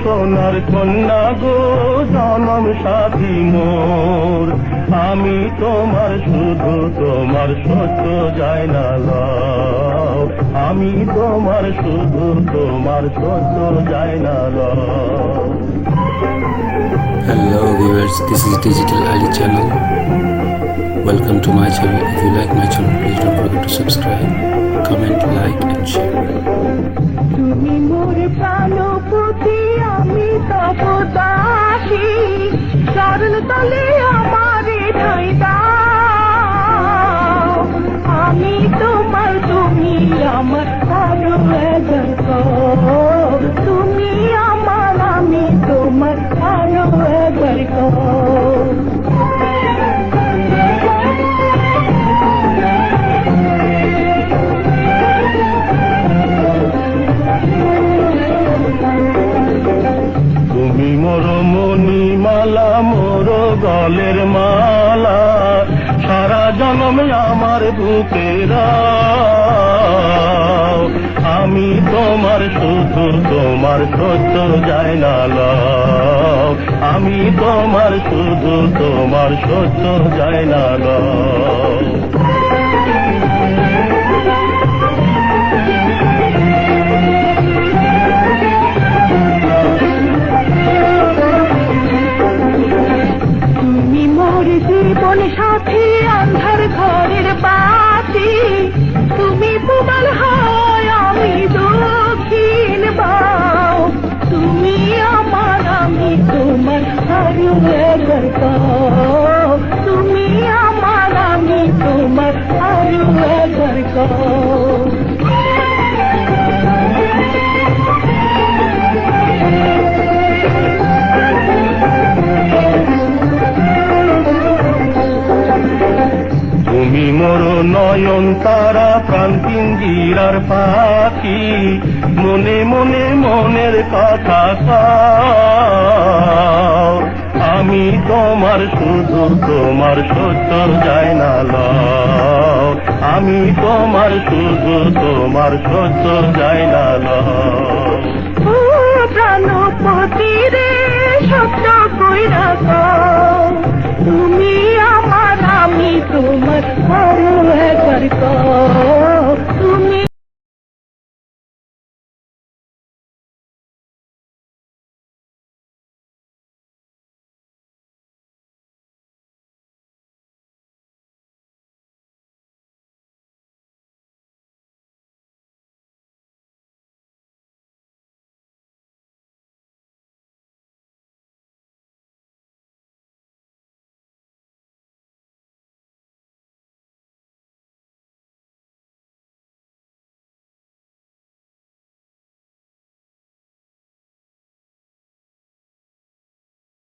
সোনার কন্যা গো জনম সাথী মোর, আমি তোমার শুধু তোমার সত্য যাই না লও, আমি তোমার শুধু তোমার সত্য যাই না লও। Hello viewers, this is Digital Ali channel. Welcome to my channel. If you like my channel, please don't forget to subscribe, comment, like and share. তুমি মোর প্রাণপতি, আমি তব দাসী, চরণ তলে আমারে ঠাঁই দাও। আমি তোমার, তুমি আমার, আরো একবার কও। তুমি আমার, আমি তোমার, আরো একবার কও। তুমি মোর মণিমালা, মোর গলের মালা, সারা জনম আমার বুকে রাও। আমি তোমার শুধু তোমার সত্য যাই না লও, আমি তোমার শুধু তোমার সত্য যাই না লও। জীবন সাথী, আন্ধার ঘরের বাতি, তুমি পূবার হয়, আমি দক্ষিণ বাও। তুমি আমার, আমি তোমার, আরো একবার কও। তুমি আমার, আমি তোমার, আরো একবার কও। তুমি মোর নয়ন তারা, প্রাণ পিঞ্জিরার পাখি, মনে মনে মনের কথা কও। আমি তোমার শুধু তোমার সত্য যাই না লও, আমি তোমার শুধু তোমার সত্য যাই না লও। ও প্রাণপতি রে, সত্য কইরা কও। তুমি আমার, আমি তোমার, আরো একবার কও।